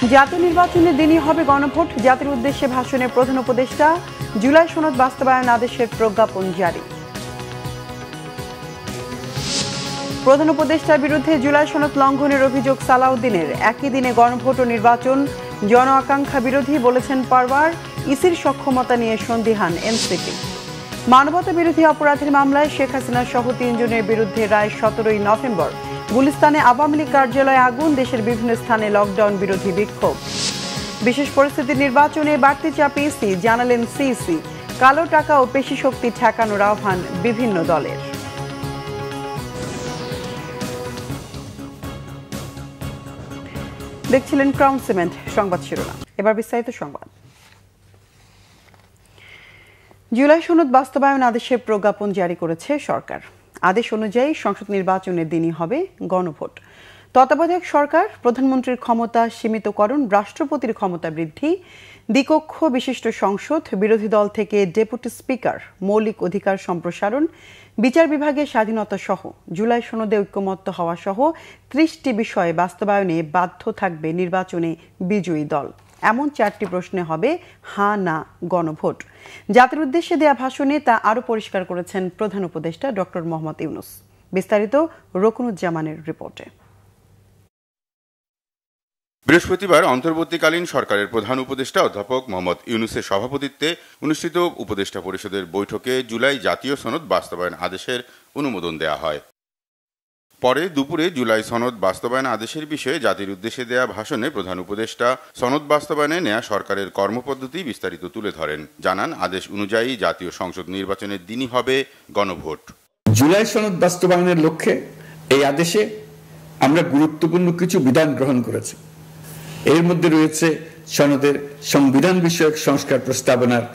জাতীয় নির্বাচনের দিনই হবে গণভোট। জাতির উদ্দেশ্যে ভাষণে প্রধান উপদেষ্টা। জুলাই সনদ বাস্তবায়ন আদেশের প্রজ্ঞাপন জারি। প্রধান উপদেষ্টার বিরুদ্ধে জুলাই সনদ লঙ্ঘনের অভিযোগ সালাউদ্দিনের। একই দিনে গণভোট ও নির্বাচন জন আকাঙ্ক্ষা বিরোধী বলেছেন পারওয়ার। ইসির সক্ষমতা নিয়ে সন্দিহান এনসিপি। মানবতা বিরোধী অপরাধের মামলায় শেখ হাসিনা সহ ৩ জনের বিরুদ্ধে রায় ১৭ নভেম্বর। গুলিস্তানে আওয়ামী লীগ কার্যালয়ে আগুন। দেশের বিভিন্ন স্থানে লকডাউন বিরোধী বিক্ষোভ। বিশেষ পরিস্থিতি নির্বাচনে বাড়তি চাপ ইসি, জানালেন সিইসি। কালো টাকা ও পেশি শক্তি ঠেকানোর আহ্বান বিভিন্ন দলের। দেখছিলেন ক্রাউন সিমেন্ট সংবাদ শিরোনাম। এবার বিস্তারিত সংবাদ। জুলাই সনদ বাস্তবায়ন আদেশের প্রজ্ঞাপন জারি করেছে সরকার। আদেশ অনুযায়ী সংসদ নির্বাচনের দিনই হবে গণভোট। তত্ত্বাবধায়ক সরকার, প্রধানমন্ত্রীর ক্ষমতা সীমিতকরণ, রাষ্ট্রপতির ক্ষমতা বৃদ্ধি, দ্বিকক্ষ বিশিষ্ট সংসদ, বিরোধী দল থেকে ডেপুটি স্পিকার, মৌলিক অধিকার সম্প্রসারণ, বিচার বিভাগের স্বাধীনতা সহ জুলাই সনদে ঐক্যমত্য হওয়া সহ ৩০টি বিষয়ে বাস্তবায়নে বাধ্য থাকবে নির্বাচনে বিজয়ী দল। এমন 4টি প্রশ্নে হবে হ্যাঁ না গণভোট। জাতির উদ্দেশ্যে দেয়া ভাষণে তা আরও পরিষ্কার করেছেন প্রধান উপদেষ্টা ডক্টর মোহাম্মদ ইউনূস। বিস্তারিত রকুনুজ্জামানের রিপোর্টে। বৃহস্পতিবার অন্তর্বর্তীকালীন সরকারের প্রধান উপদেষ্টা অধ্যাপক মোহাম্মদ ইউনূসের সভাপতিত্বে অনুষ্ঠিত উপদেষ্টা পরিষদের বৈঠকে জুলাই জাতীয় সনদ বাস্তবায়ন আদেশের অনুমোদন দেয়া হয়। পরে দুপুরে জুলাই সনদ বাস্তবায়ন আদেশের বিষয়ে জাতির উদ্দেশ্যে দেয়া ভাষণে প্রধান উপদেষ্টা সনদ বাস্তবায়নে নেয়া সরকারের কর্মপদ্ধতি বিস্তারিত তুলে ধরেন। জানান, আদেশ অনুযায়ী জাতীয় সংসদ নির্বাচনের দিনই হবে গণভোট। জুলাই সনদ বাস্তবায়নের লক্ষ্যে এই আদেশে আমরা গুরুত্বপূর্ণ কিছু বিধান গ্রহণ করেছি। এর মধ্যে রয়েছে সনদের সংবিধান বিষয়ক সংস্কার প্রস্তাবনার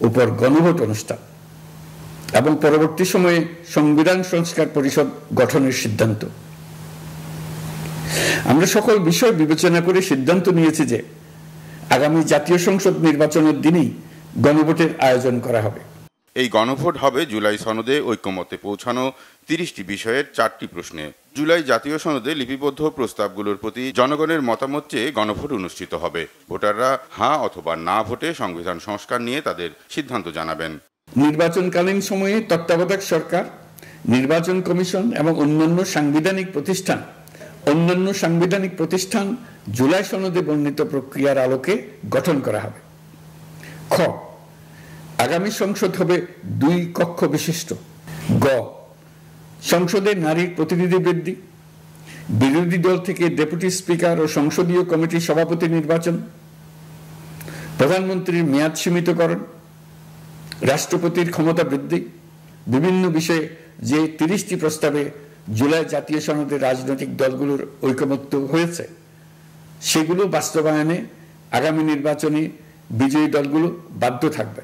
উপর গণভোট অনুষ্ঠান এবং পরবর্তী সময়ে সংবিধান সংস্কার পরিষদ গঠনের সিদ্ধান্ত। আমরা সকল বিষয় বিবেচনা করে সিদ্ধান্ত নিয়েছি যে আগামী জাতীয় সংসদ নির্বাচনের দিনই গণভোটের আয়োজন করা হবে। এই গণভোট হবে জুলাই সনদে ঐক্যমত্যে পৌঁছানো ৩০টি বিষয়ের 4টি প্রশ্নে। জুলাই জাতীয় সনদে লিপিবদ্ধ প্রস্তাবগুলোর প্রতি জনগণের মতামত চেয়ে গণভোট অনুষ্ঠিত হবে। ভোটাররা হ্যাঁ অথবা না ভোটে সংবিধান সংস্কার নিয়ে তাদের সিদ্ধান্ত জানাবেন। নির্বাচনকালীন সময়ে তত্ত্বাবধায়ক সরকার, নির্বাচন কমিশন এবং অন্যান্য সাংবিধানিক প্রতিষ্ঠান জুলাই সনদে বর্ণিত প্রক্রিয়ার আলোকে গঠন করা হবে। খ, আগামী সংসদ হবে 2 কক্ষ বিশিষ্ট। গ, সংসদে নারীর প্রতিনিধি বৃদ্ধি, বিরোধী দল থেকে ডেপুটি স্পিকার ও সংসদীয় কমিটির সভাপতি নির্বাচন, প্রধানমন্ত্রীর মেয়াদ সীমিতকরণ, রাষ্ট্রপতির ক্ষমতা বৃদ্ধি। বিভিন্ন বিষয়ে যে 30টি প্রস্তাবে জুলাই জাতীয় সনদে রাজনৈতিক দলগুলোর ঐকমত্য হয়েছে সেগুলো বাস্তবায়নে আগামী নির্বাচনে বিজয়ী দলগুলো বাধ্য থাকবে।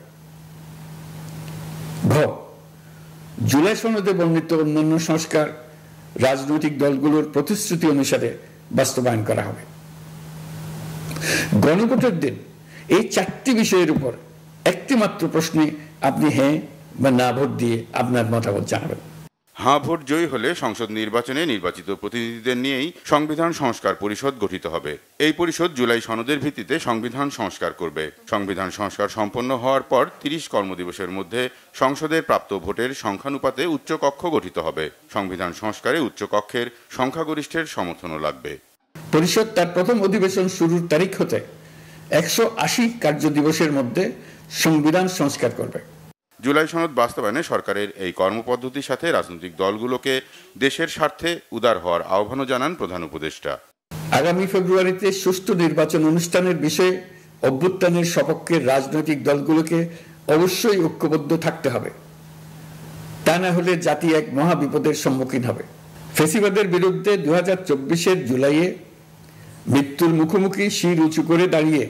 ঘ, জুলাই সনদে বর্ণিত অন্যান্য সংস্কার রাজনৈতিক দলগুলোর প্রতিশ্রুতি অনুসারে বাস্তবায়ন করা হবে। গণভোটের দিন এই 4টি বিষয়ের উপর একটি মাত্র প্রশ্নে আপনি হ্যাঁ বা না ভোট দিয়ে আপনার মতামত জানাবেন। হ্যাঁ ভোট জয়ী হলে সংসদ নির্বাচনে নির্বাচিত প্রতিনিধিদের নিয়েই সংবিধান সংস্কার পরিষদ গঠিত হবে। এই পরিষদ জুলাই সনদের ভিত্তিতে সংবিধান সংস্কার করবে। সংবিধান সংস্কার সম্পন্ন হওয়ার পর 30 কর্মদিবসের মধ্যে সংসদের প্রাপ্ত ভোটের সংখ্যানুপাতে উচ্চকক্ষ গঠিত হবে। সংবিধান সংস্কারে উচ্চকক্ষের সংখ্যাগরিষ্ঠের সমর্থনও লাগবে। পরিষদ তার প্রথম অধিবেশন শুরুর তারিখ হতে 180 কার্য দিবসের মধ্যে সংবিধান সংস্কার করবে। জুলাই সনদ বাস্তবায়নে সরকারের এই কর্মপদ্ধতির সাথে রাজনৈতিক দলগুলোকে দেশের স্বার্থে উদার হওয়ার আহ্বানও জানান প্রধান উপদেষ্টা। আগামী ফেব্রুয়ারিতে সুষ্ঠু নির্বাচন অনুষ্ঠানের বিষয়ে অভ্যুত্থানের সপক্ষে রাজনৈতিক দলগুলোকে অবশ্যই ঐক্যবদ্ধ থাকতে হবে। তা না হলে জাতি এক মহা বিপদের সম্মুখীন হবে। ফ্যাসিবাদের বিরুদ্ধে 2024-এর জুলাইয়ে মৃত্যুর মুখোমুখি শির উঁচু করে দাঁড়িয়ে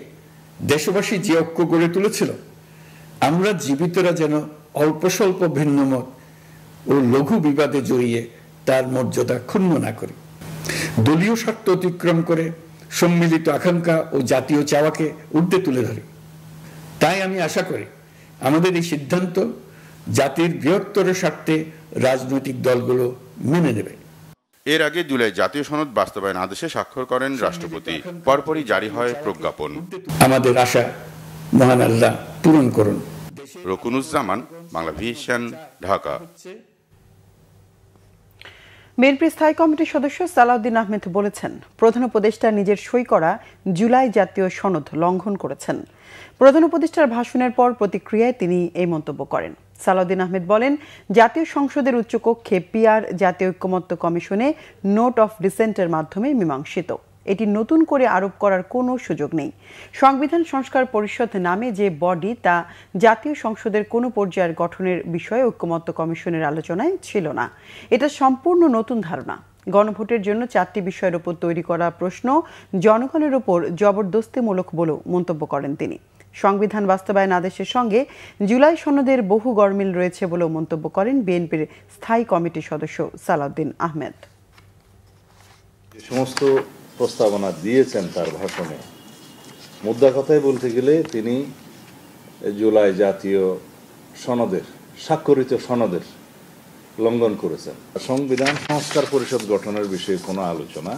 দেশবাসী যে ঐক্য গড়ে তুলেছিল, আমরা জীবিতরা যেন অল্প স্বল্প ভিন্নমত ও লঘু বিবাদে জড়িয়ে তার মর্যাদা ক্ষুণ্ণ না করি। দলীয় স্বার্থ অতিক্রম করে সম্মিলিত আকাঙ্ক্ষা ও জাতীয় চাওয়াকে ঊর্ধ্বে তুলে ধরি। তাই আমি আশা করি আমাদের এই সিদ্ধান্ত জাতির বৃহত্তর স্বার্থে রাজনৈতিক দলগুলো মেনে নেবে। এর আগে জুলাই জাতীয় সনদ বাস্তবায়ন আদেশে স্বাক্ষর করেন রাষ্ট্রপতি। পরপরই জারি হয় প্রজ্ঞাপন। আমাদের আশা মহান আল্লাহ পূরণ করুন। রকুনুজ্জামান, বাংলা ভিশন, ঢাকা। বিএনপি স্থায়ী কমিটির সদস্য সালাউদ্দিন আহমেদ বলেছেন, প্রধান উপদেষ্টা নিজের সই করা জুলাই জাতীয় সনদ লঙ্ঘন করেছেন। প্রধান উপদেষ্টার ভাষণের পর প্রতিক্রিয়ায় তিনি এই মন্তব্য করেন। সালাউদ্দিন আহমেদ বলেন, জাতীয় সংসদের উচ্চকক্ষে পিআর জাতীয় ঐক্যমত্য কমিশনে নোট অফ ডিসেন্টের মাধ্যমে মীমাংসিত। এটি নতুন করে আরোপ করার কোনো সুযোগ নেই। সংবিধান সংস্কার পরিষদ নামে যে বডি, তা জাতীয় সংসদের কোনো পর্যায়ের গঠনের বিষয়ে ঐক্যমত্য কমিশনের আলোচনায় ছিল না। এটা সম্পূর্ণ নতুন ধারণা। গণভোটের জন্য 4টি বিষয়ের উপর তৈরি করা প্রশ্ন জনগণের উপর জবরদস্তিমূলক বলেও মন্তব্য করেন তিনি। সংবিধান বাস্তবায়ন আদেশের সঙ্গে জুলাই সনদের বহু গরমিল রয়েছে বলেও মন্তব্য করেন বিএনপির স্থায়ী কমিটির সদস্য সালাউদ্দিন আহমেদ। সমস্ত প্রস্তাবনা দিয়েছেন তার ভাষণে, মুদ্রা কথায় বলতে গেলে তিনি জুলাই জাতীয় সনদের, স্বাক্ষরিত সনদের লঙ্ঘন করেছেন। সংবিধান সংস্কার পরিষদ গঠনের বিষয়ে কোনো আলোচনা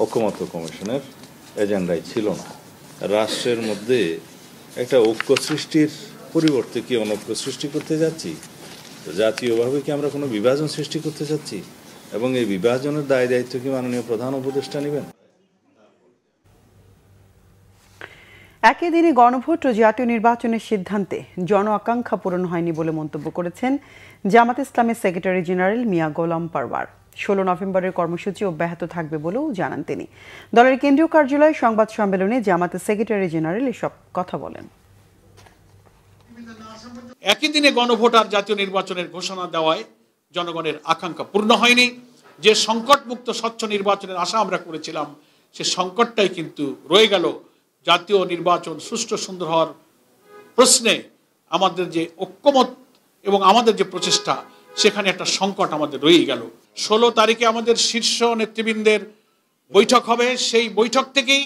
ঐক্যমত্য কমিশনের এজেন্ডায় ছিল না। রাষ্ট্রের মধ্যে একটা ঐক্য সৃষ্টির পরিবর্তে কি অনৈক্য সৃষ্টি করতে যাচ্ছি? তো জাতীয়ভাবে কি আমরা কোনো বিভাজন সৃষ্টি করতে যাচ্ছি? এবং এই বিভাজনের দায় দায়িত্ব কি মাননীয় প্রধান উপদেষ্টা নেবেন? একই দিনে গণভোট ও জাতীয় নির্বাচনের সিদ্ধান্তে জন আকাঙ্ক্ষা পূরণ হয়নি বলে মন্তব্য করেছেন জামাত ইসলামের সেক্রেটারি জেনারেল মিয়া গোলাম পারওয়ার। 16 নভেম্বরের কর্মসূচি অব্যাহত থাকবে বলেও জানান তিনি। দলের কেন্দ্রীয় কার্যালয়ে সংবাদ সম্মেলনে জামাতের সেক্রেটারি জেনারেল এসব কথা বলেন। একই দিনে গণভোট আর জাতীয় নির্বাচনের ঘোষণা দেওয়ায় জনগণের আকাঙ্ক্ষা পূর্ণ হয়নি। যে সংকটমুক্ত স্বচ্ছ নির্বাচনের আশা আমরা করেছিলাম, সে সংকটটাই কিন্তু রয়ে গেল। জাতীয় নির্বাচন সুষ্ঠু সুন্দর হওয়ার প্রশ্নে আমাদের যে ঐক্যমত এবং আমাদের যে প্রচেষ্টা, সেখানে একটা সংকট আমাদের রয়ে গেল। 16 তারিখে আমাদের শীর্ষ নেতৃবৃন্দের বৈঠক হবে। সেই বৈঠক থেকেই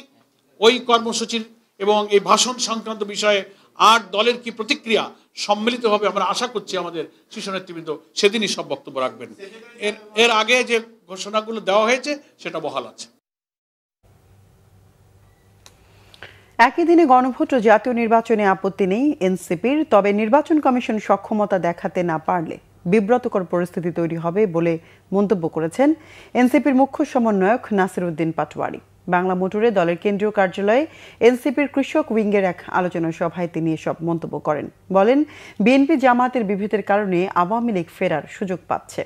ওই কর্মসূচির এবং এই ভাষণ সংক্রান্ত বিষয়ে 8 দলের কি প্রতিক্রিয়া সম্মিলিতভাবে আমরা আশা করছি আমাদের শীর্ষ নেতৃবৃন্দ সেদিনই সব বক্তব্য রাখবেন। এর আগে যে ঘোষণাগুলো দেওয়া হয়েছে সেটা বহাল আছে। একই দিনে গণভোট ও জাতীয় নির্বাচনে আপত্তি নেই এনসিপির, তবে নির্বাচন কমিশন সক্ষমতা দেখাতে না পারলে বিব্রতকর পরিস্থিতি তৈরি হবে বলে মন্তব্য করেছেন এনসিপির মুখ্য সমন্বয়ক নাসির উদ্দিন পাটোয়ারি। বাংলা মোটরে দলের কেন্দ্রীয় কার্যালয়ে এনসিপির কৃষক উইংয়ের এক আলোচনা সভায় তিনি এসব মন্তব্য করেন। বলেন, বিএনপি জামাতের বিভেদের কারণে আওয়ামী লীগ ফেরার সুযোগ পাচ্ছে।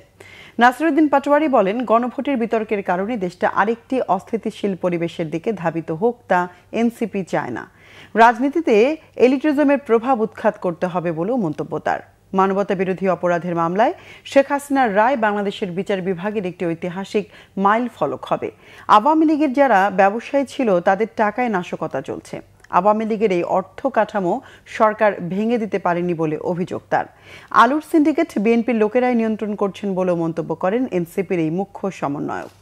নাসির উদ্দিন পাটোয়ারি বলেন, গণভোটের বিতর্কের কারণে দেশটা আরেকটি অস্থিতিশীল পরিবেশের দিকে ধাবিত হোক, তা এনসিপি চায় না। রাজনীতিতে এলিটিজমের প্রভাব উৎখাত করতে হবে বলেও মন্তব্য তার। মানবতা বিরোধী অপরাধের মামলায় শেখ হাসিনার রায় বাংলাদেশের বিচার বিভাগের একটি ঐতিহাসিক মাইল ফলক হবে। আওয়ামী লীগের যারা ব্যবসায়ী ছিল, তাদের টাকায় নাশকতা চলছে। আওয়ামী লীগের এই অর্থ কাঠামো সরকার ভেঙে দিতে পারেনি বলে অভিযোগ তার। আলুর সিন্ডিকেট বিএনপির লোকেরাই নিয়ন্ত্রণ করছেন বলেও মন্তব্য করেন এনসিপির এই মুখ্য সমন্বয়ক।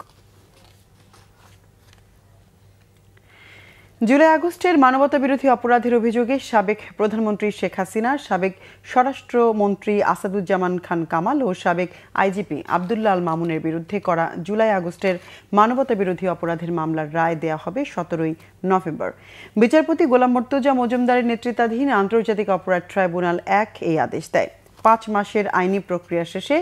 জুলাই আগস্টের মানবতা বিরোধী অপরাধের অভিযোগে সাবেক প্রধানমন্ত্রী শেখ হাসিনা, সাবেক স্বরাষ্ট্রমন্ত্রী আসাদুজ্জামান খান কামাল ও সাবেক আইজিপি আব্দুল্লাহ আল মামুনের বিরুদ্ধে করা জুলাই আগস্টের মানবতা বিরোধী অপরাধের মামলার রায় দেয়া হবে 17 নভেম্বর। বিচারপতি গোলাম মর্তুজা মজুমদারের নেতৃত্বাধীন আন্তর্জাতিক অপরাধ ট্রাইব্যুনাল 1 এই আদেশ দেয়। 5 মাসের আইনি প্রক্রিয়া শেষে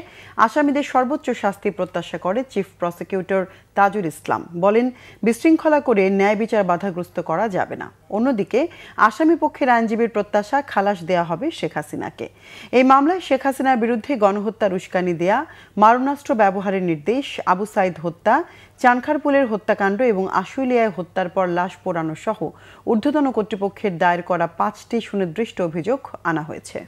আসামিদের সর্বোচ্চ শাস্তি প্রত্যাশা করে চিফ প্রসিকিউটর তাজুল ইসলাম। বলেন, বিশৃঙ্খলা করে ন্যায় বিচার বাধাগ্রস্ত করা যাবে না। অন্যদিকে আসামি পক্ষের আইনজীবীর প্রত্যাশা, খালাস দেয়া হবে শেখ হাসিনাকে। এই মামলায় শেখ হাসিনার বিরুদ্ধে গণহত্যার উস্কানি দেয়া, মারণাস্ত্র ব্যবহারের নির্দেশ, আবু সাইদ হত্যা, চানখারপুলের হত্যাকাণ্ড এবং আশুলিয়ায় হত্যার পর লাশ পোড়ানো সহ ঊর্ধ্বতন কর্তৃপক্ষের দায়ের করা 5টি সুনির্দিষ্ট অভিযোগ আনা হয়েছে।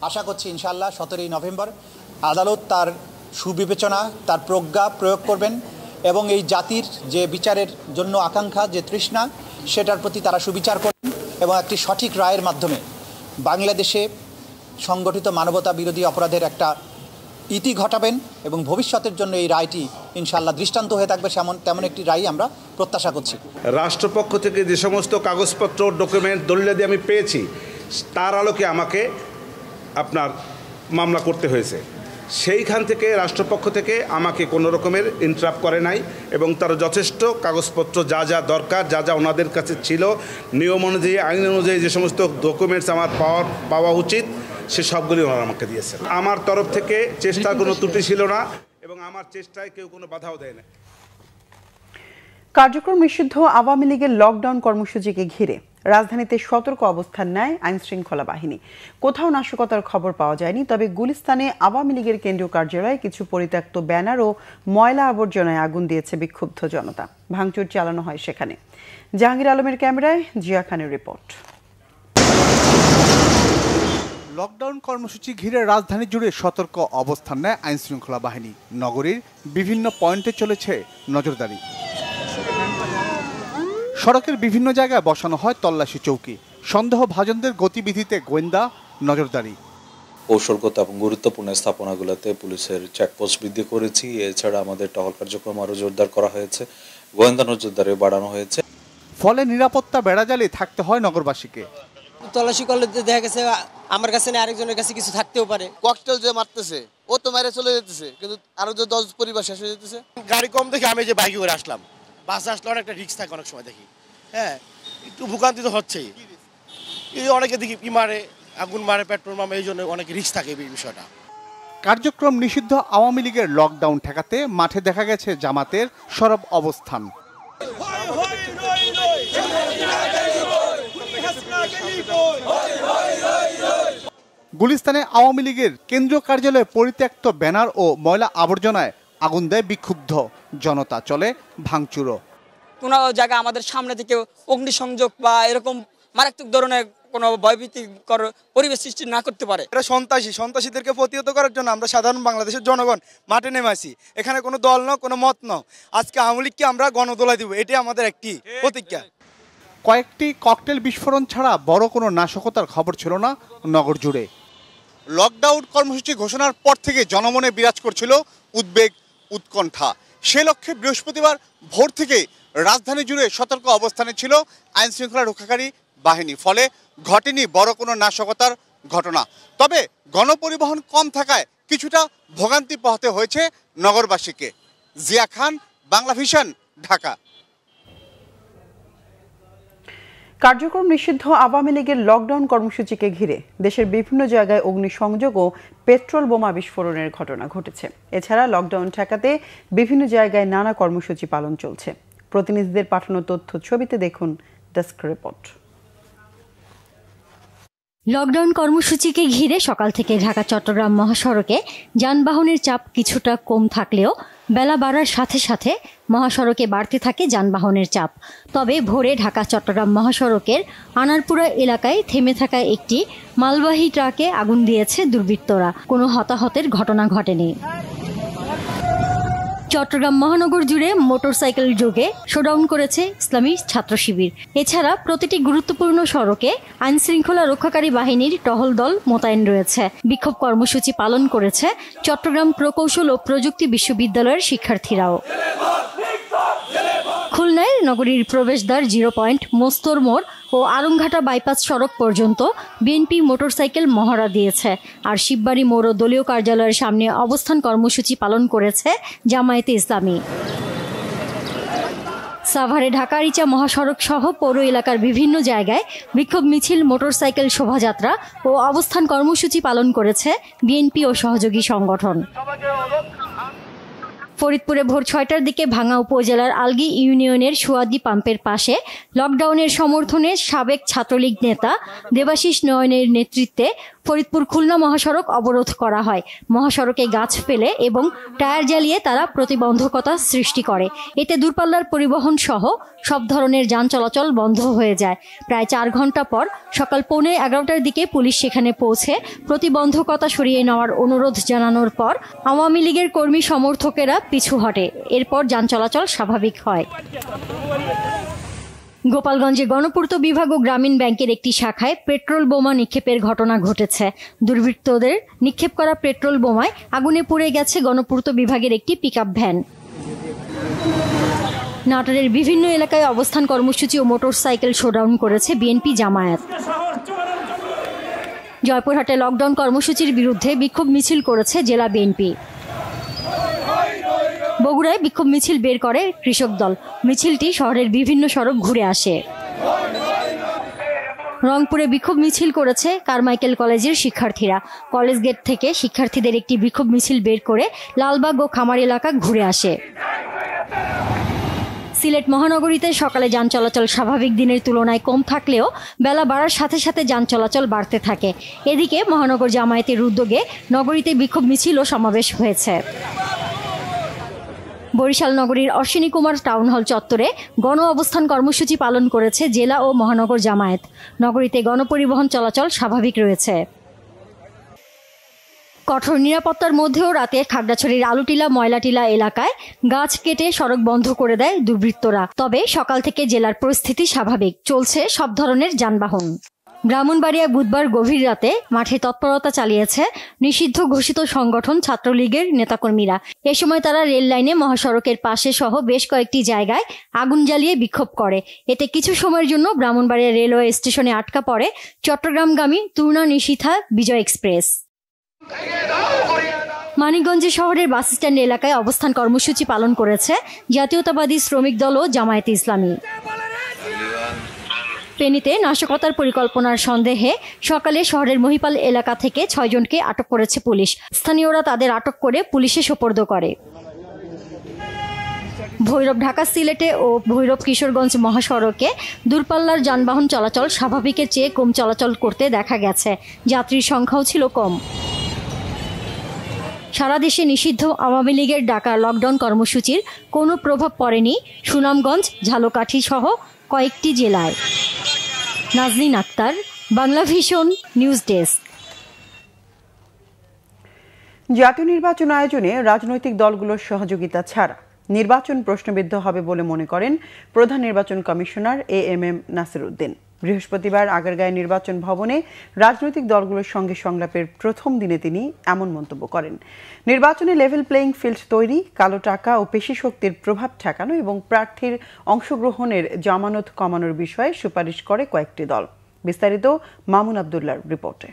আশা করছি ইনশাআল্লাহ 17 নভেম্বর আদালত তার সুবিবেচনা, তার প্রজ্ঞা প্রয়োগ করবেন এবং এই জাতির যে বিচারের জন্য আকাঙ্ক্ষা, যে তৃষ্ণা, সেটার প্রতি তারা সুবিচার করবেন এবং একটি সঠিক রায়ের মাধ্যমে বাংলাদেশে সংগঠিত মানবতা বিরোধী অপরাধের একটা ইতি ঘটাবেন এবং ভবিষ্যতের জন্য এই রায়টি ইনশাআল্লাহ দৃষ্টান্ত হয়ে থাকবে। তেমন একটি রায় আমরা প্রত্যাশা করছি। রাষ্ট্রপক্ষ থেকে যে সমস্ত কাগজপত্র, ডকুমেন্ট, দলিলাদি আমি পেয়েছি, তার আলোকে আমাকে আপনার মামলা করতে হয়েছে। সেইখান থেকে রাষ্ট্রপক্ষ থেকে আমাকে কোনো রকমের ইন্টারাপ্ট করে নাই এবং তার যথেষ্ট কাগজপত্র যা যা দরকার, যা যা ওনাদের কাছে ছিল, নিয়ম অনুযায়ী আইন অনুযায়ী যে সমস্ত ডকুমেন্টস আমার পাওয়া উচিত সে সবগুলি ওনারা আমাকে দিয়েছেন। আমার তরফ থেকে চেষ্টার কোনো ত্রুটি ছিল না এবং আমার চেষ্টায় কেউ কোনো বাধাও দেয় না। কার্যক্রম নিষিদ্ধ আওয়ামী লীগের লকডাউন কর্মসূচিকে ঘিরে রাজধানীতে সতর্ক অবস্থান নেয় আইন শৃঙ্খলা বাহিনী। কোথাও নাশকতার খবর পাওয়া যায়নি, তবে গুলিস্তানে আওয়ামী লীগের কেন্দ্রীয় কার্যালয়ে কিছু পরিত্যক্ত ব্যানার ও ময়লা আবর্জনায় আগুন দিয়েছে বিক্ষুব্ধ জনতা। ভাঙচুর চালানো হয় সেখানে। জাহাঙ্গীর আলমের ক্যামেরায় জিয়া খানের রিপোর্ট। লকডাউন কর্মসূচি ঘিরে রাজধানী জুড়ে সতর্ক অবস্থান নেয় আইন শৃঙ্খলা বাহিনী। নগরীর বিভিন্ন পয়েন্টে চলেছে নজরদারি। সড়কের বিভিন্ন জায়গায় বসানো হয় তল্লাশি চৌকি। সন্দেহভাজনদের গতিবিধিতে গোয়েন্দা নজরদারি। কৌশলগত এবং গুরুত্বপূর্ণ স্থাপনাগুলোতে পুলিশের চেকপোস্ট বৃদ্ধি করেছি। এছাড়া আমাদের টহল কার্যক্রম আরও জোরদার করা হয়েছে, গোয়েন্দা নজরদারি বাড়ানো হয়েছে। ফলে নিরাপত্তা বেড়াজালে থাকতে হয় নগরবাসীকে। তল্লাশি করলে দেখা গেছে আমার কাছে না আরেকজনের কাছে কিছু থাকতেও পারে। ককটেল যে মারতেছে ও তো মেরে চলে যেতেছে, কিন্তু আরো যে 10 পরিবার শেষ হয়ে যেতেছে। গাড়ি কম দেখে আমি যে বাইকে করে আসলাম, বাসে আসলে অনেকটা রিস্ক থাকে অনেক সময় দেখি। হ্যাঁ, একটু ভোগান্তি তো হচ্ছেই। অনেকে দেখি মারে, আগুন মারে, পেট্রোল মারে, এই জন্য অনেক রিস্ক থাকে এই বিষয়টা। কার্যক্রম নিষিদ্ধ আওয়ামী লীগের লকডাউন ঠেকাতে মাঠে দেখা গেছে জামাতের সরব অবস্থান। গুলিস্তানে আওয়ামী লীগের কেন্দ্রীয় কার্যালয়ে পরিত্যক্ত ব্যানার ও ময়লা আবর্জনায় আগুন দেয় বিক্ষুব্ধ জনতা। চলে ভাঙচুরও। কোনো জায়গা আমাদের সামনে থেকে অগ্নিসংযোগ বা এরকম মারাত্মক ধরনের কোনো ভয়ভীতিকর পরিবেশ সৃষ্টি না করতে পারে। এটা সন্ত্রাসীদেরকে প্রতিহত করার জন্য আমরা সাধারণ বাংলাদেশের জনগণ মাঠে নেমে আসি। এখানে কোনো দল ন, কোনো মত ন। আজকে আওয়ামী লীগকে আমরা গণদোলাই দিব, এটাই আমাদের একটি প্রতিজ্ঞা। কয়েকটি ককটেল বিস্ফোরণ ছাড়া বড় কোনো নাশকতার খবর ছিল না নগর জুড়ে। লকডাউন কর্মসূচি ঘোষণার পর থেকে জনমনে বিরাজ করছিল উদ্বেগ, উৎকণ্ঠা। সে লক্ষ্যে বৃহস্পতিবার ভোর থেকে রাজধানী জুড়ে সতর্ক অবস্থানে ছিল আইন শৃঙ্খলা রক্ষাকারী বাহিনী। ফলে ঘটেনি বড় কোনো নাশকতার ঘটনা। তবে গণপরিবহন কম থাকায় কিছুটা ভোগান্তি পোহাতে হয়েছে নগরবাসীকে। জিয়া খান, বাংলা ভিশন, ঢাকা। কার্যক্রম নিষিদ্ধ আওয়ামী লীগের লকডাউন কর্মসূচিকে ঘিরে দেশের বিভিন্ন জায়গায় অগ্নিসংযোগ ও পেট্রোল বোমা বিস্ফোরণের ঘটনা ঘটেছে। এছাড়া লকডাউন ঠেকাতে বিভিন্ন জায়গায় নানা কর্মসূচি পালন চলছে। প্রতিনিধিদের পাঠানো তথ্য ছবিতে দেখুন ডেস্ক রিপোর্ট। লকডাউন কর্মসূচিকে ঘিরে সকাল থেকে ঢাকা চট্টগ্রাম মহাসড়কে যানবাহনের চাপ কিছুটা কম থাকলেও বেলা বাড়ার সাথে সাথে মহাসড়কে বাড়তে থাকে যানবাহনের চাপ। তবে ভোরে ঢাকা চট্টগ্রাম মহাসড়কের আনারপুরা এলাকায় থেমে থাকা একটি মালবাহী ট্রাকে আগুন দিয়েছে দুর্বৃত্তরা। কোনো হতাহতের ঘটনা ঘটেনি। চট্টগ্রাম মহানগর জুড়ে মোটরসাইকেল যোগে শোডাউন করেছে ইসলামী ছাত্র শিবির। এছাড়া প্রতিটি গুরুত্বপূর্ণ সড়কে আইন শৃঙ্খলা রক্ষাকারী বাহিনীর টহল দল মোতায়েন রয়েছে। বিক্ষোভ কর্মসূচি পালন করেছে চট্টগ্রাম প্রকৌশল ও প্রযুক্তি বিশ্ববিদ্যালয়ের শিক্ষার্থীরাও। খুলনায় নগরীর প্রবেশদ্বার 0 পয়েন্ট, মোস্তর মোড় ও আরংঘাটা বাইপাস সড়ক পর্যন্ত বিএনপি মোটরসাইকেল মহড়া দিয়েছে। আর শিববাড়ি মোড় ও দলীয় কার্যালয়ের সামনে অবস্থান কর্মসূচি পালন করেছে জামায়াতে ইসলামী। সাভারে ঢাকা রিচা মহাসড়ক সহ পৌর এলাকার বিভিন্ন জায়গায় বিক্ষোভ মিছিল, মোটরসাইকেল শোভাযাত্রা ও অবস্থান কর্মসূচি পালন করেছে বিএনপি ও সহযোগী সংগঠন। ফরিদপুরে ভোর 6টার দিকে ভাঙ্গা উপজেলার আলগি ইউনিয়নের সুয়াদি পাম্পের পাশে লকডাউনের সমর্থনে সাবেক ছাত্রলীগ নেতা দেবাশিস নয়নের নেতৃত্বে ফরিদপুর খুলনা মহাসড়ক অবরোধ করা হয়। মহাসড়কে গাছ ফেলে এবং টায়ার জ্বালিয়ে তারা প্রতিবন্ধকতা সৃষ্টি করে। এতে দূরপাল্লার পরিবহন সহ সব ধরনের যান চলাচল বন্ধ হয়ে যায়। প্রায় 4 ঘন্টা পর সকাল 11:15টার দিকে পুলিশ সেখানে পৌঁছে প্রতিবন্ধকতা সরিয়ে নেওয়ার অনুরোধ জানানোর পর আওয়ামী লীগের কর্মী সমর্থকেরা পিছু হটে। এরপর যান চলাচল স্বাভাবিক হয়। গোপালগঞ্জে গণপূর্ত বিভাগ ও গ্রামীণ ব্যাংকের একটি শাখায় পেট্রোল বোমা নিক্ষেপের ঘটনা ঘটেছে। দুর্বৃত্তদের নিক্ষেপ করা পেট্রোল বোমায় আগুনে পুড়ে গেছে গণপূর্ত বিভাগের একটি পিকআপ ভ্যান। নাটোরের বিভিন্ন এলাকায় অবস্থান কর্মসূচি ও মোটরসাইকেল শোডাউন করেছে বিএনপি জামায়াত। জয়পুরহাটে লকডাউন কর্মসূচির বিরুদ্ধে বিক্ষোভ মিছিল করেছে জেলা বিএনপি। বগুড়ায় বিক্ষোভ মিছিল বের করে কৃষক দল। মিছিলটি শহরের বিভিন্ন সড়ক ঘুরে আসে। রংপুরে বিক্ষোভ মিছিল করেছে কারমাইকেল কলেজের শিক্ষার্থীরা। কলেজ গেট থেকে শিক্ষার্থীদের একটি বিক্ষোভ মিছিল বের করে লালবাগ ও খামার এলাকা ঘুরে আসে। সিলেট মহানগরীতে সকালে যান চলাচল স্বাভাবিক দিনের তুলনায় কম থাকলেও বেলা বাড়ার সাথে সাথে যান চলাচল বাড়তে থাকে। এদিকে মহানগর জামায়াতের উদ্যোগে নগরীতে বিক্ষোভ মিছিল ও সমাবেশ হয়েছে। বরিশাল নগরীর অশ্বিনী কুমার টাউন হল চত্বরে গণ অবস্থান কর্মসূচি পালন করেছে জেলা ও মহানগর জামায়াত। নগরীতে গণপরিবহন চলাচল স্বাভাবিক রয়েছে। কঠোর নিরাপত্তার মধ্যেও রাতে খাগড়াছড়ির আলুটিলা ময়লাটিলা এলাকায় গাছ কেটে সড়ক বন্ধ করে দেয় দুর্বৃত্তরা। তবে সকাল থেকে জেলার পরিস্থিতি স্বাভাবিক, চলছে সব ধরনের যানবাহন। ব্রাহ্মণবাড়িয়ায় বুধবার গভীর রাতে মাঠে তৎপরতা চালিয়েছে নিষিদ্ধ ঘোষিত সংগঠন ছাত্রলীগের নেতাকর্মীরা। এ সময় তারা রেল লাইনে, মহাসড়কের পাশে সহ বেশ কয়েকটি জায়গায় আগুন জ্বালিয়ে বিক্ষোভ করে। এতে কিছু সময়ের জন্য ব্রাহ্মণবাড়িয়া রেলওয়ে স্টেশনে আটকা পড়ে চট্টগ্রামগামী তুর্না নিশীথা বিজয় এক্সপ্রেস। মানিকগঞ্জ শহরের বাস স্ট্যান্ড এলাকায় অবস্থান কর্মসূচি পালন করেছে জাতীয়তাবাদী শ্রমিক দল ও জামায়াতে ইসলামী। ফেনীতে নাশকতার পরিকল্পনার সন্দেহে সকালে শহরের মহিপাল এলাকা থেকে 6 জনকে আটক করেছে পুলিশ। স্থানীয়রা তাদের আটক করে পুলিশে সোপর্দ করে। ভৈরব ঢাকা সিলেটে ও ভৈরব কিশোরগঞ্জ মহাসড়কে দূরপাল্লার যানবাহন চলাচল স্বাভাবিকের চেয়ে কম চলাচল করতে দেখা গেছে। যাত্রীর সংখ্যাও ছিল কম। সারা দেশে নিষিদ্ধ আওয়ামী লীগের ডাকা লকডাউন কর্মসূচির কোনো প্রভাব পড়েনি সুনামগঞ্জ, ঝালকাঠি সহ কয়েকটি জেলায়। Nazneen Akter, Bangla vision news desk. জাতীয় নির্বাচন আয়োজনে রাজনৈতিক দলগুলোর সহযোগিতা ছাড়া নির্বাচন প্রশ্নবিদ্ধ হবে বলে মনে করেন প্রধান নির্বাচন কমিশনার AMM নাসির উদ্দিন। বৃহস্পতিবার আগারগাঁও নির্বাচন ভবনে রাজনৈতিক দলগুলোর সঙ্গে সংলাপের প্রথম দিনে তিনি এমন মন্তব্য করেন। নির্বাচনে লেভেল প্লেইং ফিল্ড তৈরি, কালো টাকা ও পেশি শক্তির প্রভাব ঠেকানো এবং প্রার্থীর অংশগ্রহণের জামানত কমানোর বিষয়ে সুপারিশ করে কয়েকটি দল। বিস্তারিত মামুন আবদুল্লাহর রিপোর্টে।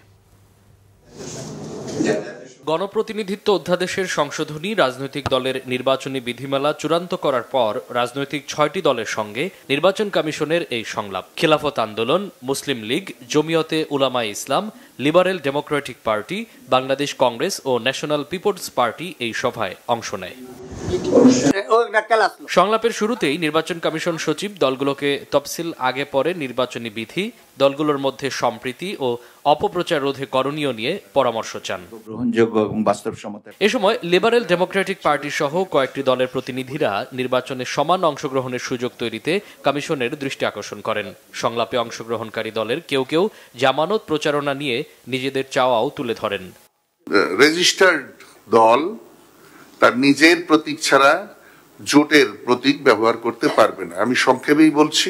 গণপ্রতিনিধিত্ব অধ্যাদেশের সংশোধনী রাজনৈতিক দলের নির্বাচনী বিধিমালা চূড়ান্ত করার পর রাজনৈতিক 6টি দলের সঙ্গে নির্বাচন কমিশনের এই সংলাপ। খেলাফত আন্দোলন, মুসলিম League, Jamiate Ulamaye Islam, Liberal Democratic Party, Bangladesh Congress ও ন্যাশনাল পিপলস পার্টি এই সভায় অংশ নেয়। সংলাপের শুরুতেই নির্বাচন কমিশন সচিব দলগুলোকে তফসিল আগে পরে নির্বাচনী বিধি, দলগুলোর মধ্যে সম্প্রীতি ও অপপ্রচার রোধে করণীয় নিয়ে পরামর্শ চান। এ সময় লিবারেল ডেমোক্রেটিক পার্টি সহ কয়েকটি দলের প্রতিনিধিরা নির্বাচনে সমান অংশগ্রহণের সুযোগ তৈরিতে কমিশনের দৃষ্টি আকর্ষণ করেন। সংলাপে অংশগ্রহণকারী দলের কেউ কেউ জামানত প্রচারণা নিয়ে নিজেদের চাওয়াও তুলে ধরেন। রেজিস্টার্ড দল তার নিজের প্রতীক ছাড়া জোটের প্রতীক ব্যবহার করতে পারবে না। আমি সংক্ষেপেই বলছি,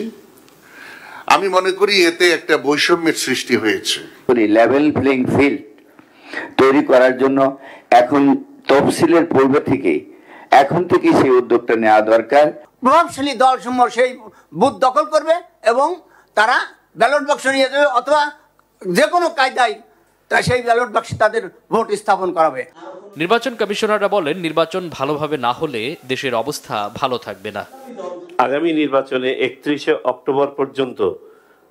আমি মনে করি এতে একটা বৈষম্যের সৃষ্টি হয়েছে। লেভেল প্লেইং ফিল্ড তৈরি করার জন্য এখন তফসিলের পূর্ব থেকে এখন থেকে সেই উদ্যোগটা নেওয়া দরকার। প্রভাবশালী দলসমূহ সেই বুথ দখল করবে এবং তারা ব্যালট বাক্স নিয়ে যাবে অথবা যে কোনো কায়দায় সেই ব্যালট বাক্সে তাদের ভোট স্থাপন করাবে। নির্বাচন কমিশনাররা বলেন, নির্বাচন ভালোভাবে না হলে দেশের অবস্থা ভালো থাকবে না। আগামী নির্বাচনে 31শে অক্টোবর পর্যন্ত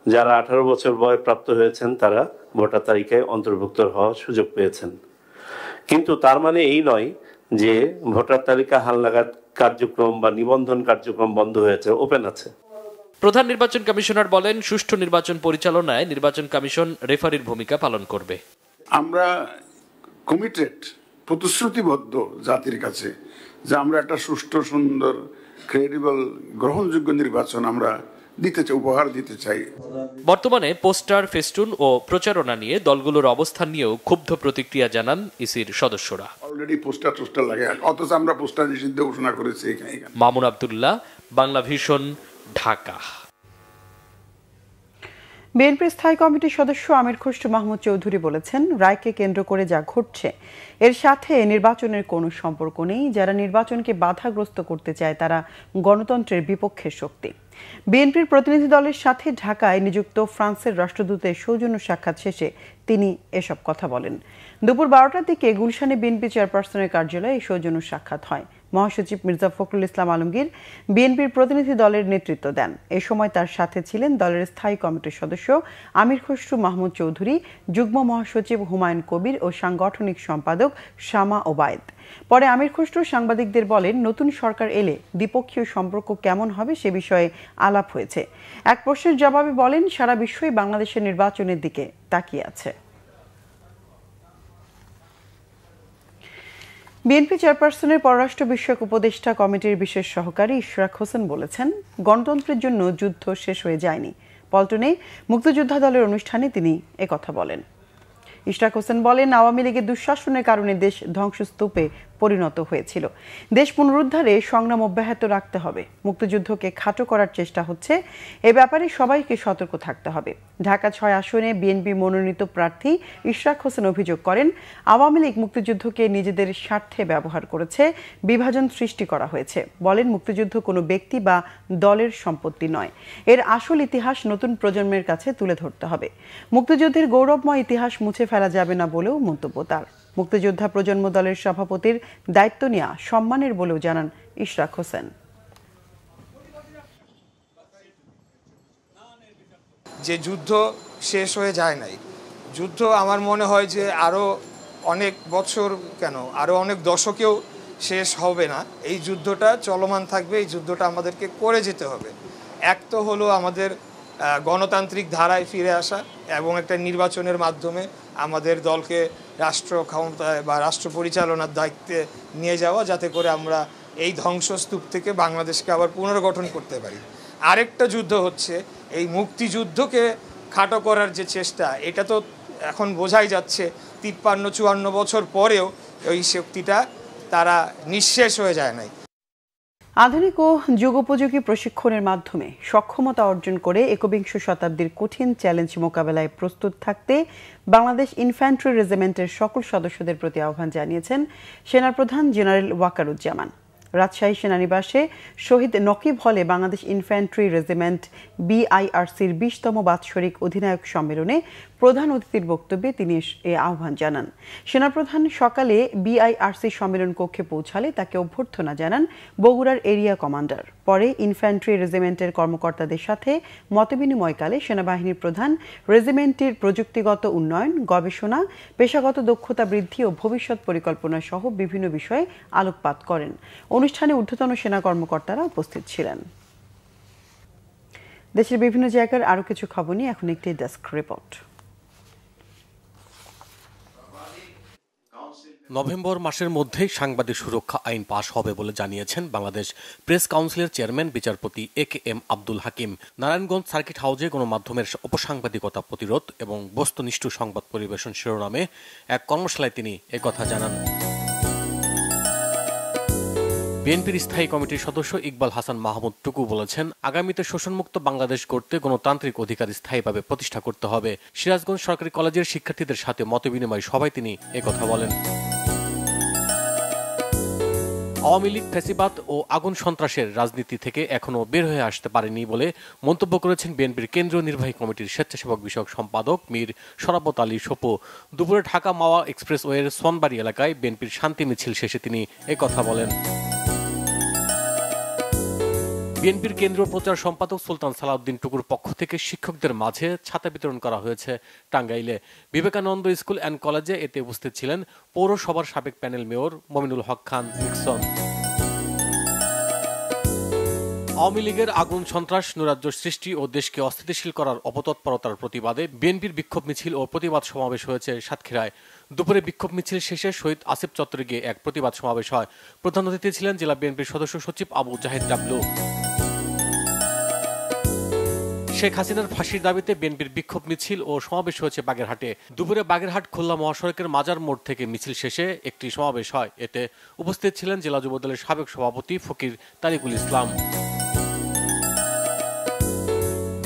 যারা 18 বছর বয়প্রাপ্ত হয়েছেন তারা ভোটার তালিকায় অন্তর্ভুক্ত হওয়ার সুযোগ পেয়েছেন। কিন্তু তার মানে এই নয় যে ভোটার তালিকা হালনাগাদ কার্যক্রম বা নিবন্ধন কার্যক্রম বন্ধ হয়েছে, ওপেন আছে। প্রধান নির্বাচন কমিশনার বলেন, সুষ্ঠু নির্বাচন পরিচালনায় নির্বাচন কমিশন রেফারির ভূমিকা পালন করবে। আমরা কমিটেড, প্রতিশ্রুতিবদ্ধ জাতির কাছে যে আমরা একটা সুষ্ঠু, সুন্দর, ক্রেডিবল, গ্রহণযোগ্য নির্বাচন আমরা দিতে চাই, উপহার দিতে চাই। বর্তমানে পোস্টার, ফেস্টুন ও প্রচারণা নিয়ে দলগুলোর অবস্থান নিয়েও ক্ষুব্ধ প্রতিক্রিয়া জানান ইসির সদস্যরা। অলরেডি পোস্টার লাগে, অথচ আমরা পোস্টার নিষিদ্ধ ঘোষণা করেছি। মামুন আবদুল্লাহ, বাংলা ভিশন, ঢাকা। বিএনপির স্থায়ী কমিটির সদস্য আমির খসরু মাহমুদ চৌধুরী বলেছেন, রায়কে কেন্দ্র করে যা ঘটছে এর সাথে নির্বাচনের কোনো সম্পর্ক নেই। যারা নির্বাচনকে বাধাগ্রস্ত করতে চায় তারা গণতন্ত্রের বিপক্ষের শক্তি। বিএনপির প্রতিনিধি দলের সাথে ঢাকায় নিযুক্ত ফ্রান্সের রাষ্ট্রদূতের সৌজন্য সাক্ষাৎ শেষে তিনি এসব কথা বলেন। দুপুর 12টার দিকে গুলশানে বিএনপি চেয়ারপারসনের কার্যালয়ে এই সৌজন্য সাক্ষাৎ হয়। মহাসচিব মির্জা ফখরুল ইসলাম আলমগীর বিএনপির প্রতিনিধি দলের নেতৃত্ব দেন। এ সময় তার সাথে ছিলেন দলের স্থায়ী কমিটির সদস্য আমির খসরু মাহমুদ চৌধুরী, যুগ্ম মহাসচিব হুমায়ুন কবির ও সাংগঠনিক সম্পাদক শামা ওবায়েদ। পরে আমির খসরু সাংবাদিকদের বলেন, নতুন সরকার এলে দ্বিপক্ষীয় সম্পর্ক কেমন হবে সে বিষয়ে আলাপ হয়েছে। এক প্রশ্নের জবাবে বলেন, সারা বিশ্বই বাংলাদেশের নির্বাচনের দিকে তাকিয়ে আছে। বিএনপি চেয়ারপারসনের পররাষ্ট্র বিষয়ক উপদেষ্টা কমিটির বিশেষ সহকারী ইশরাক হোসেন বলেছেন, গণতন্ত্রের জন্য যুদ্ধ শেষ হয়ে যায়নি। পল্টনে মুক্তিযোদ্ধা দলের অনুষ্ঠানে তিনি একথা বলেন। ইশরাক হোসেন বলেন, আওয়ামী লীগের দুঃশাসনের কারণে দেশ ধ্বংসস্তূপে পরিণত হয়েছিল। দেশ পুনরুদ্ধারে সংগ্রাম অব্যাহত রাখতে হবে। মুক্তিযুদ্ধকে খাটো করার চেষ্টা হচ্ছে, এ ব্যাপারে সবাইকে সতর্ক থাকতে হবে। ঢাকা ৬ আসনে বিএনপি মনোনীত প্রার্থী ইশরাক হোসেন অভিযোগ করেন, আওয়ামী লীগ মুক্তিযুদ্ধকে নিজেদের স্বার্থে ব্যবহার করেছে, বিভাজন সৃষ্টি করা হয়েছে। বলেন, মুক্তিযুদ্ধ কোনো ব্যক্তি বা দলের সম্পত্তি নয়, এর আসল ইতিহাস নতুন প্রজন্মের কাছে তুলে ধরতে হবে। মুক্তিযুদ্ধের গৌরবময় ইতিহাস মুছে ফেলা যাবে না বলেও মন্তব্য তার। মুক্তিযোদ্ধা প্রজন্ম দলের সভাপতির দায়িত্ব নেওয়া সম্মানের বলেও জানান ইশরাক হোসেন। যে যুদ্ধ শেষ হয়ে যায় নাই, যুদ্ধ আমার মনে হয় যে আরও অনেক বছর কেন আরও অনেক দশকেও শেষ হবে না। এই যুদ্ধটা চলমান থাকবে, এই যুদ্ধটা আমাদেরকে করে যেতে হবে। এক তো হলো আমাদের গণতান্ত্রিক ধারায় ফিরে আসা এবং একটা নির্বাচনের মাধ্যমে আমাদের দলকে রাষ্ট্র ক্ষমতায় বা রাষ্ট্র পরিচালনার দায়িত্বে নিয়ে যাওয়া, যাতে করে আমরা এই ধ্বংসস্তূপ থেকে বাংলাদেশকে আবার পুনর্গঠন করতে পারি। আরেকটা যুদ্ধ হচ্ছে এই মুক্তিযুদ্ধকে খাটো করার যে চেষ্টা, এটা তো এখন বোঝাই যাচ্ছে 53-54 বছর পরেও ওই শক্তিটা তারা নিঃশেষ হয়ে যায় নাই। আধুনিক ও যুগোপযোগী প্রশিক্ষণের মাধ্যমে সক্ষমতা অর্জন করে একবিংশ শতাব্দীর কঠিন চ্যালেঞ্জ মোকাবেলায় প্রস্তুত থাকতে বাংলাদেশ ইনফ্যান্ট্রি রেজিমেন্টের সকল সদস্যদের প্রতি আহ্বান জানিয়েছেন সেনাপ্রধান জেনারেল ওয়াকারুজ্জামান। রাজশাহী সেনানিবাসে শহীদ নকিব হলে বাংলাদেশ ইনফ্যান্ট্রি রেজিমেন্ট BIRCর 20তম বাৎসরিক অধিনায়ক সম্মেলনে প্রধান অতিথির বক্তব্যে তিনি এ আহ্বান জানান। সেনাপ্রধান সকালে BIRC সম্মেলন কক্ষে পৌঁছালে তাকে অভ্যর্থনা জানান বগুড়ার এরিয়া কমান্ডার। পরে ইনফ্যান্ট্রি রেজিমেন্টের কর্মকর্তাদের সাথে মতবিনিময়কালে সেনাবাহিনীর প্রধান রেজিমেন্টের প্রযুক্তিগত উন্নয়ন, গবেষণা, পেশাগত দক্ষতা বৃদ্ধি ও ভবিষ্যৎ পরিকল্পনা সহ বিভিন্ন বিষয়ে আলোকপাত করেন। অনুষ্ঠানে ঊর্ধ্বতন সেনা কর্মকর্তারা উপস্থিত ছিলেন। দেশের বিভিন্ন জায়গার আরো কিছু খবর নিয়ে এখন একটি ডেস্ক রিপোর্ট। নভেম্বর মাসের মধ্যেই সাংবাদিক সুরক্ষা আইন পাশ হবে বলে জানিয়েছেন বাংলাদেশ প্রেস কাউন্সিলের চেয়ারম্যান বিচারপতি AKM আব্দুল হাকিম। নারায়ণগঞ্জ সার্কিট হাউজে গণমাধ্যমের অপসাংবাদিকতা প্রতিরোধ এবং বস্তুনিষ্ঠ সংবাদ পরিবেশন শিরোনামে এক কর্মশালায় তিনি একথা জানান। বিএনপির স্থায়ী কমিটির সদস্য ইকবাল হাসান মাহমুদ টুকু বলেছেন, আগামীতে শোষণমুক্ত বাংলাদেশ গড়তে গণতান্ত্রিক অধিকার স্থায়ীভাবে প্রতিষ্ঠা করতে হবে। সিরাজগঞ্জ সরকারি কলেজের শিক্ষার্থীদের সাথে মতবিনিময় সভায় তিনি একথা বলেন। আওয়ামী লীগ ফ্যাসিবাদ ও আগুন সন্ত্রাসের রাজনীতি থেকে এখনও বের হয়ে আসতে পারেনি বলে মন্তব্য করেছেন বিএনপির কেন্দ্রীয় নির্বাহী কমিটির স্বেচ্ছাসেবক বিষয়ক সম্পাদক মীর শরাবত আলী সপু। দুপুরে ঢাকা মাওয়া এক্সপ্রেসওয়ের সোনবাড়ি এলাকায় বিএনপির শান্তি মিছিল শেষে তিনি একথা বলেন। বিএনপির কেন্দ্রীয় প্রচার সম্পাদক সুলতান সালাউদ্দিন টুকুর পক্ষ থেকে শিক্ষকদের মাঝে ছাতা বিতরণ করা হয়েছে টাঙ্গাইলে বিবেকানন্দ স্কুল অ্যান্ড কলেজে। এতে উপস্থিত ছিলেন পৌরসভার সাবেক প্যানেল মেয়র মমিনুল হক খান নিক্সন। আওয়ামী লীগের আগুন সন্ত্রাস, নৈরাজ্য সৃষ্টি ও দেশকে অস্থিতিশীল করার অপতৎপরতার প্রতিবাদে বিএনপির বিক্ষোভ মিছিল ও প্রতিবাদ সমাবেশ হয়েছে সাতক্ষীরায়। দুপুরে বিক্ষোভ মিছিল শেষে শহীদ আসিফ চত্বরে গিয়ে এক প্রতিবাদ সমাবেশ হয়। প্রধান অতিথি ছিলেন জেলা বিএনপির সদস্য সচিব আবু জাহেদ ডাবলু। শেখ হাসিনার ফাঁসির দাবিতে বিএনপির বিক্ষোভ মিছিল ও সমাবেশ হয়েছে বাগেরহাটে। দুপুরে বাগেরহাট খুলনা মহাসড়কের মাজার মোড় থেকে মিছিল শেষে একটি সমাবেশ হয়। এতে উপস্থিত ছিলেন জেলা যুবদলের সাবেক সভাপতি Fakir Tarikul Islam.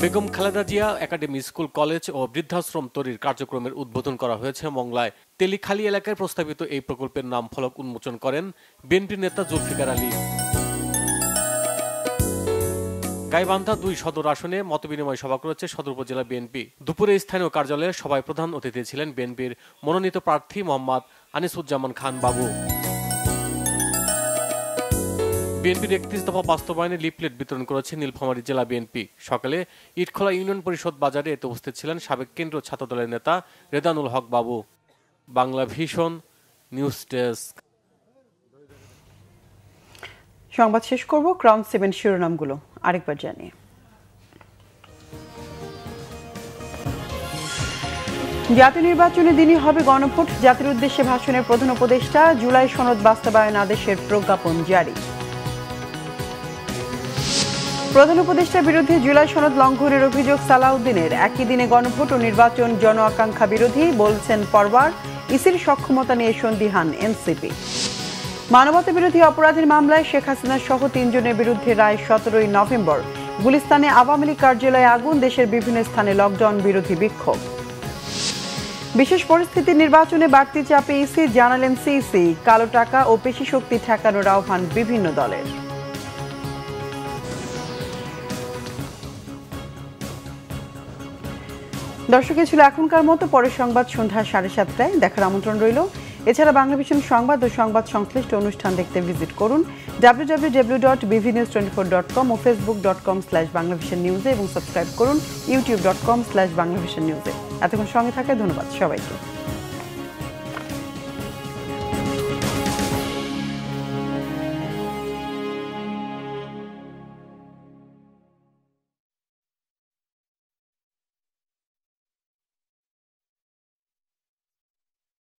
Begum Khaleda Zia academy school, college ও বৃদ্ধাশ্রম তৈরির কার্যক্রমের উদ্বোধন করা হয়েছে মংলায়। তেলিখালী এলাকায় প্রস্তাবিত এই প্রকল্পের নাম ফলক উন্মোচন করেন বিএনপি নেতা জুলফিকার আলী। গাইবান্ধা 2 সদর আসনে মতবিনিময় সভা করেছে সদর উপজেলা বিএনপি। দুপুরে স্থানীয় কার্যালয়ে সভায় প্রধান অতিথি ছিলেন বিএনপির মনোনীত প্রার্থী মোহাম্মদ আনিসুজ্জামান খান বাবু। বিএনপির 31 দফা বাস্তবায়নে লিফলেট বিতরণ করেছে নীলফামারী জেলা বিএনপি। সকালে ইটখোলা ইউনিয়ন পরিষদ বাজারে এতে উপস্থিত ছিলেন সাবেক কেন্দ্রীয় ছাত্রদলের নেতা রেদানুল হক বাবু। Bangla vision news desk. সংবাদ শেষ করব ক্রাউন 7 শিরোনামগুলো আরেকবার জানিয়ে। জাতীয় নির্বাচনের দিনই হবে গণভোট, জাতির উদ্দেশ্যে ভাষণের প্রধান উপদেষ্টা। জুলাই সনদ বাস্তবায়ন আদেশের প্রজ্ঞাপন জারি। প্রধান উপদেষ্টার বিরুদ্ধে জুলাই সনদ লঙ্ঘনের অভিযোগ সালাউদ্দিনের। একই দিনে গণভোট ও নির্বাচন জন আকাঙ্ক্ষা বিরোধী বলছেন পরওয়ার। ইসির সক্ষমতা নিয়ে সন্দিহান এনসিপি। মানবতা বিরোধী অপরাধের মামলায় শেখ হাসিনা সহ 3 জনের বিরুদ্ধে রায় 17 নভেম্বর। গুলিস্তানে আওয়ামী লীগ কার্যালয়ে আগুন, দেশের বিভিন্ন স্থানে লকডাউন বিরোধী বিক্ষোভ। বিশেষ পরিস্থিতি নির্বাচনে বাড়তি চাপে ইসি, জানালেন সিসি। কালো টাকা ও পেশি শক্তি ঠেকানোর আহ্বান বিভিন্ন দলের। দর্শক, ছিল এখনকার মতো। পরের সংবাদ সন্ধ্যা 7:30টায় দেখার আমন্ত্রণ রইল। এছাড়া বাংলা ভিশন সংবাদ ও সংবাদ সংশ্লিষ্ট অনুষ্ঠান দেখতে ভিজিট করুন www.bvnews24.com ও facebook.com/banglavisionnews এবং সাবস্ক্রাইব করুন youtube.com/banglavisionnews। এতক্ষণ সঙ্গে থাকে ধন্যবাদ সবাইকে।